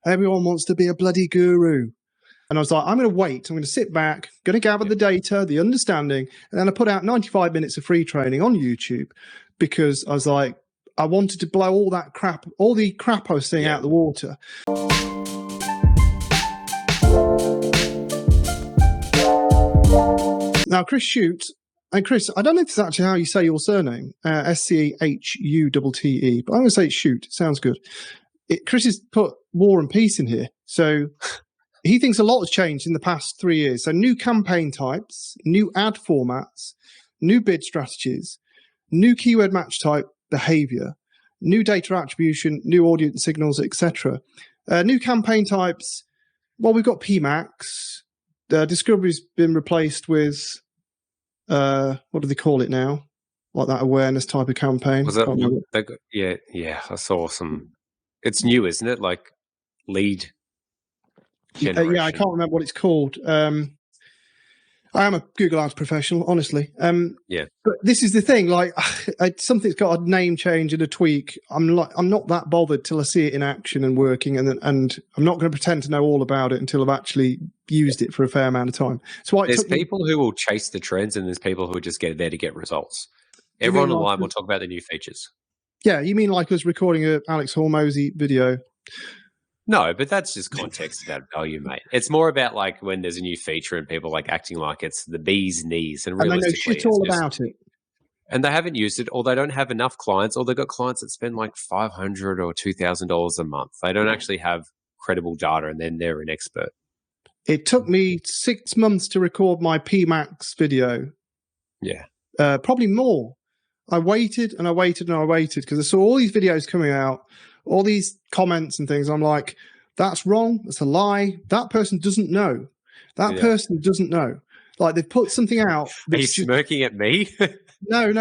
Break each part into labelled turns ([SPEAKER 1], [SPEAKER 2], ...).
[SPEAKER 1] everyone wants to be a bloody guru. And I was like, I'm going to wait. I'm going to sit back, going to gather the data, the understanding. And then I put out 95 minutes of free training on YouTube because I was like, I wanted to blow all that crap, all the crap I was seeing out the water. Now, Chris Shute, and Chris, I don't know if it's actually how you say your surname, S-C-H-U-T-T-E, but I'm going to say Shute. It sounds good. Chris has put War and Peace in here. So he thinks a lot has changed in the past 3 years. So new campaign types, new ad formats, new bid strategies, new keyword match type behavior, new data attribution, new audience signals, etc. New campaign types. Well, we've got PMAX. Discovery's been replaced with, what do they call it now? Like that awareness type of campaign.
[SPEAKER 2] Was that, yeah, I saw some. It's new, isn't it? Like lead generation.
[SPEAKER 1] Yeah, I can't remember what it's called. I am a Google Ads professional, honestly.
[SPEAKER 2] Yeah.
[SPEAKER 1] But this is the thing, like something's got a name change and a tweak. I'm not that bothered till I see it in action and working, and I'm not going to pretend to know all about it until I've actually used it for a fair amount of time. So
[SPEAKER 2] there's people who will chase the trends, and there's people who just get there to get results. Everyone online will talk about the new features.
[SPEAKER 1] Yeah, you mean like us recording a Alex Hormozy video?
[SPEAKER 2] No, but that's just context about value, mate. It's more about like when there's a new feature and people like acting like it's the bee's knees, and realistically,
[SPEAKER 1] they know shit all about it.
[SPEAKER 2] And they haven't used it, or they don't have enough clients, or they've got clients that spend like $500 or $2,000 a month. They don't actually have credible data, and then they're an expert. It
[SPEAKER 1] took me 6 months to record my PMAX video.
[SPEAKER 2] Yeah,
[SPEAKER 1] probably more. I waited and I waited and I waited because I saw all these videos coming out, all these comments and things. I'm like, that's wrong. That's a lie. That person doesn't know. That person doesn't know. Like they've put something out.
[SPEAKER 2] Are you smirking at me?
[SPEAKER 1] No.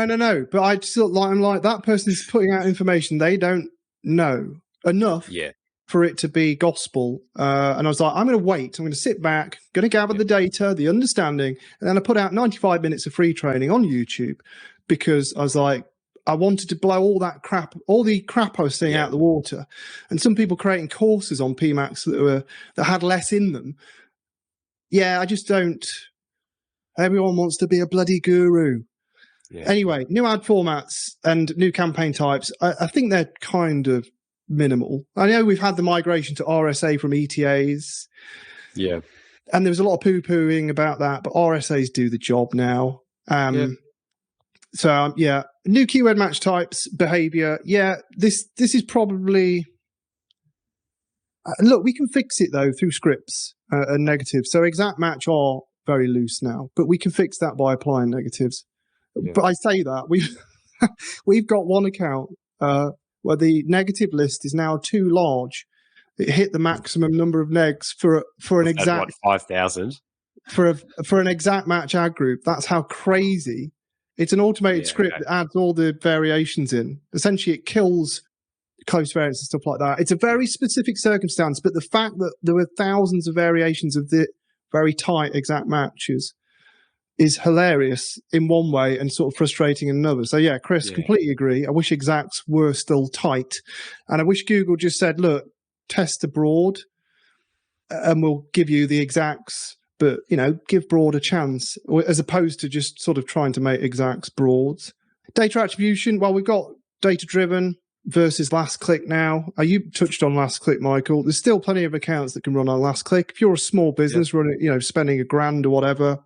[SPEAKER 1] But I'm like, that person's putting out information they don't know enough for it to be gospel. And I was like, I'm going to wait. I'm going to sit back, going to gather the data, the understanding. And then I put out 95 minutes of free training on YouTube because I was like, I wanted to blow all that crap, all the crap I was seeing out the water. And some people creating courses on PMAX that had less in them. Yeah, I just don't. Everyone wants to be a bloody guru. Yeah. Anyway, new ad formats and new campaign types. I think they're kind of minimal. I know we've had the migration to RSA from ETAs.
[SPEAKER 2] Yeah.
[SPEAKER 1] And there was a lot of poo-pooing about that, but RSAs do the job now. So, new keyword match types, behavior. Yeah, this is probably... look, we can fix it, though, through scripts and negatives. So exact match are very loose now, but we can fix that by applying negatives. Yeah. But I say that, we've got one account where the negative list is now too large. It hit the maximum number of negs for an exact...
[SPEAKER 2] 5,000?
[SPEAKER 1] For an exact match ad group. That's how crazy... It's an automated script that adds all the variations in. Essentially, it kills close variants and stuff like that. It's a very specific circumstance, but the fact that there were thousands of variations of the very tight exact matches is hilarious in one way and sort of frustrating in another. So, yeah, Chris, completely agree. I wish exacts were still tight. And I wish Google just said, look, test abroad and we'll give you the exacts. But, give broad a chance, as opposed to just sort of trying to make exacts broads. Data attribution, well, we've got data-driven versus last click now. You touched on last click, Michael. There's still plenty of accounts that can run on last click. If you're a small business running, spending $1,000 or whatever,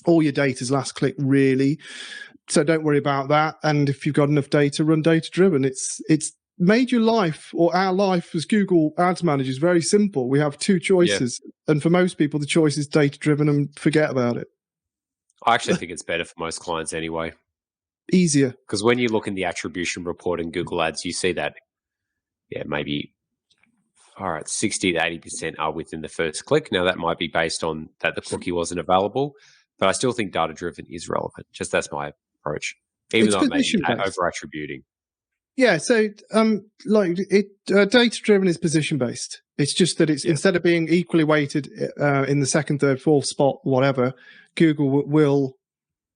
[SPEAKER 1] all your data's last click, really. So don't worry about that. And if you've got enough data, run data-driven. It's made your life, or our life as Google Ads managers, very simple. We have two choices. And for most people, the choice is data-driven and forget about it.
[SPEAKER 2] I actually think it's better for most clients anyway.
[SPEAKER 1] Easier.
[SPEAKER 2] Because when you look in the attribution report in Google Ads, you see that, maybe, 60 to 80% are within the first click. Now, that might be based on that the cookie wasn't available, but I still think data-driven is relevant. Just that's my approach. Even though I'm over-attributing.
[SPEAKER 1] Yeah, so data-driven is position-based. It's just that it's instead of being equally weighted in the second, third, fourth spot, whatever, Google will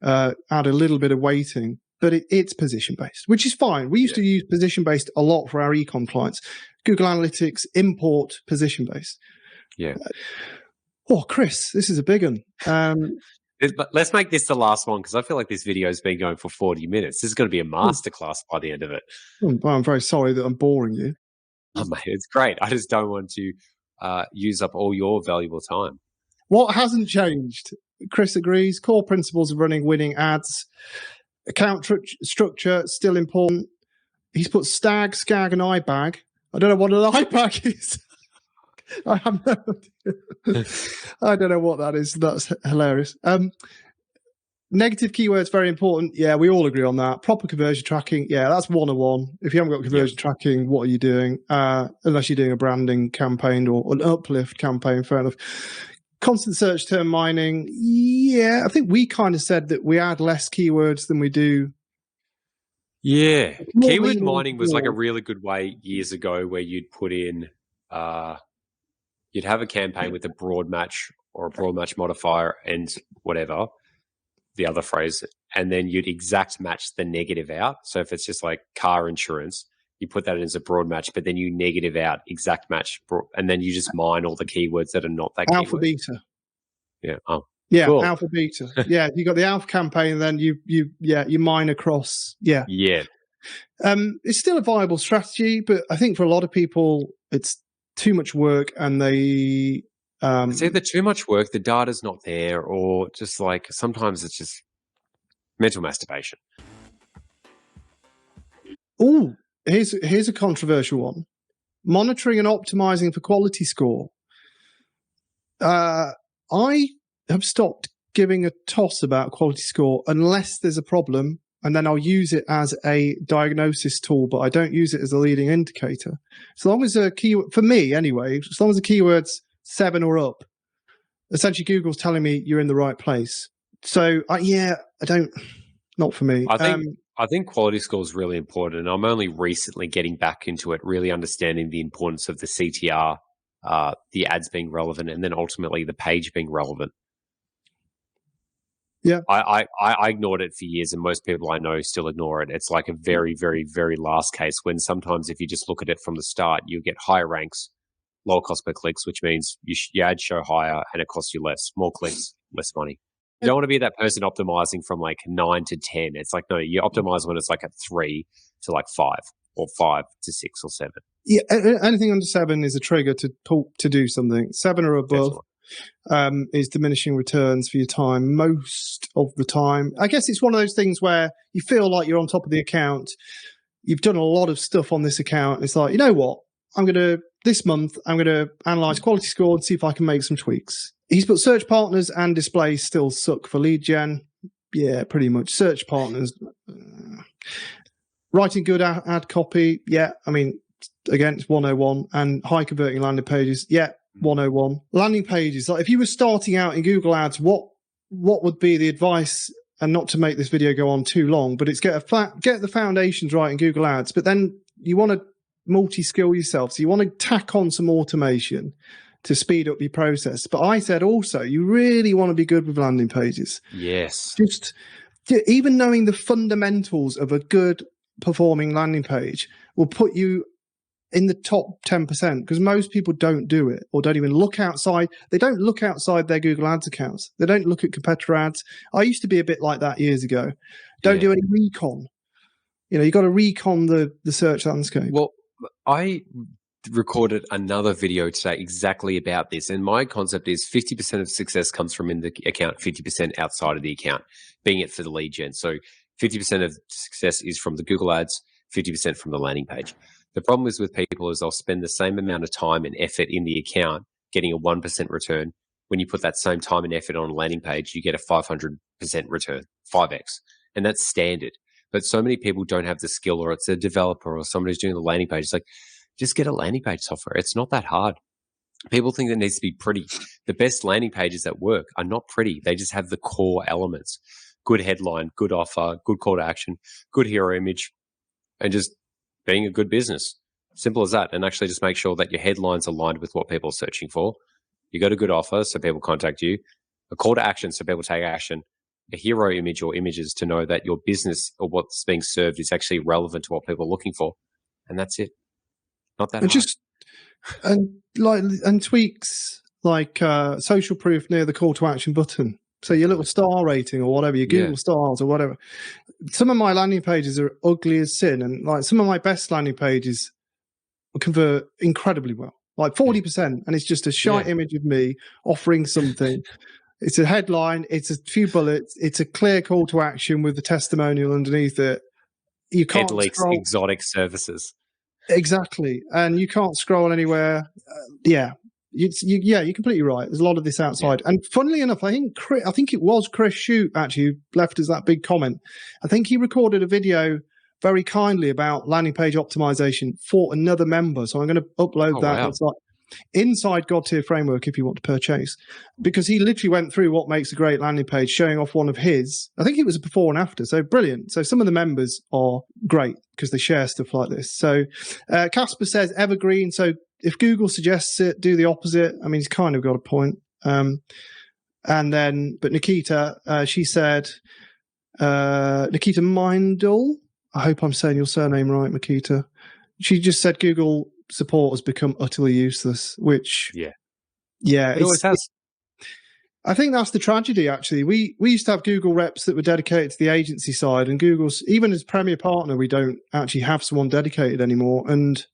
[SPEAKER 1] add a little bit of weighting but it's position-based, which is fine. We used to use position-based a lot for our e-com clients. Google Analytics import position-based.
[SPEAKER 2] Yeah.
[SPEAKER 1] Oh, Chris, this is a big one.
[SPEAKER 2] Let's make this the last one, because I feel like this video has been going for 40 minutes. This is going to be a masterclass by the end of it.
[SPEAKER 1] Well, I'm very sorry that I'm boring you.
[SPEAKER 2] Oh, mate, it's great. I just don't want to use up all your valuable time.
[SPEAKER 1] What hasn't changed? Chris agrees. Core principles of running winning ads. Account structure, still important. He's put stag, skag, and IBAG. I don't know what an IBAG is. I have no idea. I don't know what that is. That's hilarious. Negative keywords, very important. Yeah, we all agree on that. Proper conversion tracking. Yeah, that's 101. If you haven't got conversion tracking, what are you doing? Unless you're doing a branding campaign or an uplift campaign, fair enough. Constant search term mining. Yeah, I think we kind of said that we add less keywords than we do.
[SPEAKER 2] Yeah. Keyword mining was like a really good way years ago where you'd put in, you'd have a campaign with a broad match or a broad match modifier and whatever, the other phrase, and then you'd exact match the negative out. So if it's just like car insurance, you put that in as a broad match, but then you negative out exact match, and then you just mine all the keywords that are not that
[SPEAKER 1] alpha
[SPEAKER 2] keyword.
[SPEAKER 1] Beta.
[SPEAKER 2] Yeah. Oh,
[SPEAKER 1] yeah.
[SPEAKER 2] Cool.
[SPEAKER 1] Alpha beta. Yeah. You got the alpha campaign, and then you mine across. Yeah.
[SPEAKER 2] Yeah.
[SPEAKER 1] It's still a viable strategy, but I think for a lot of people, it's too much work, and they.
[SPEAKER 2] It's either too much work, the data's not there, or just like sometimes it's just mental masturbation.
[SPEAKER 1] Oh. Here's a controversial one. Monitoring and optimizing for quality score. I have stopped giving a toss about quality score unless there's a problem, and then I'll use it as a diagnosis tool, but I don't use it as a leading indicator. As long as a keyword, for me anyway, as long as the keyword's 7 or up, essentially Google's telling me you're in the right place. So not for me.
[SPEAKER 2] I think quality score is really important, and I'm only recently getting back into it, really understanding the importance of the CTR, the ads being relevant, and then ultimately the page being relevant.
[SPEAKER 1] Yeah,
[SPEAKER 2] I ignored it for years, and most people I know still ignore it. It's like a very, very, very last case when sometimes if you just look at it from the start, you get higher ranks, lower cost per clicks, which means your ads show higher and it costs you less. More clicks, less money. You don't want to be that person optimizing from like 9 to 10. It's like, no, you optimize when it's like at 3 to like 5 or 5 to 6 or 7.
[SPEAKER 1] Yeah, anything under 7 is a trigger to do something. 7 or above is diminishing returns for your time most of the time. I guess it's one of those things where you feel like you're on top of the account. You've done a lot of stuff on this account. It's like, you know what? This month, I'm going to analyze quality score and see if I can make some tweaks. He's put search partners and displays still suck for lead gen. Yeah, pretty much. Search partners. Writing good ad copy. Yeah, I mean, again, it's 101. And high converting landing pages. Yeah, 101. Landing pages. Like if you were starting out in Google Ads, what would be the advice? And not to make this video go on too long, but it's get the foundations right in Google Ads. But then you want to multi-skill yourself. So you want to tack on some automation to speed up your process. But I said also, you really want to be good with landing pages.
[SPEAKER 2] Yes.
[SPEAKER 1] Just even knowing the fundamentals of a good performing landing page will put you in the top 10%, because most people don't do it or don't even look outside. They don't look outside their Google Ads accounts. They don't look at competitor ads. I used to be a bit like that years ago. Don't do any recon. You got to recon the search landscape.
[SPEAKER 2] Well, I recorded another video today exactly about this, and my concept is 50% of success comes from in the account, 50% outside of the account, being it for the lead gen. So 50% of success is from the Google Ads, 50% from the landing page. The problem is with people is they'll spend the same amount of time and effort in the account getting a 1% return. When you put that same time and effort on a landing page, you get a 500% return, 5x, and that's standard. But so many people don't have the skill, or it's a developer or somebody who's doing the landing page. It's like, just get a landing page software. It's not that hard. People think it needs to be pretty. The best landing pages that work are not pretty. They just have the core elements. Good headline, good offer, good call to action, good hero image, and just being a good business. Simple as that. And actually just make sure that your headline's aligned with what people are searching for. You got a good offer, so people contact you. A call to action, so people take action. a hero image or images to know that your business or what's being served is actually relevant to what people are looking for. And that's it. Not that hard.
[SPEAKER 1] And tweaks like social proof near the call to action button. So your little star rating or whatever, your Google stars or whatever. Some of my landing pages are ugly as sin, and like some of my best landing pages convert incredibly well, like 40%, and it's just a shite image of me offering something. It's a headline, it's a few bullets, it's a clear call to action with the testimonial underneath it. You can't scroll.
[SPEAKER 2] Exotic services.
[SPEAKER 1] Exactly, and you can't scroll anywhere. You're completely right. There's a lot of this outside, and funnily enough, I think it was Chris Shute actually who left us that big comment. I think he recorded a video very kindly about landing page optimization for another member. So I'm going to upload that. Wow. It's like inside God Tier Framework if you want to purchase, because he literally went through what makes a great landing page, showing off one of his. I think it was a before and after. So brilliant. So some of the members are great because they share stuff like this. So Casper says evergreen. So if Google suggests it, do the opposite. I mean, he's kind of got a point. But Nikita, she said, Nikita Mindel, I hope I'm saying your surname right, Nikita. She just said Google support has become utterly useless, which
[SPEAKER 2] it always has.
[SPEAKER 1] I think that's the tragedy, actually. We used to have Google reps that were dedicated to the agency side, and Google's, even as premier partner, we don't actually have someone dedicated anymore. And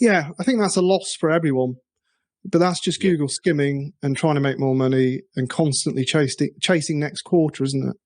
[SPEAKER 1] I think that's a loss for everyone. But that's just Google skimming and trying to make more money and constantly chasing next quarter, isn't it?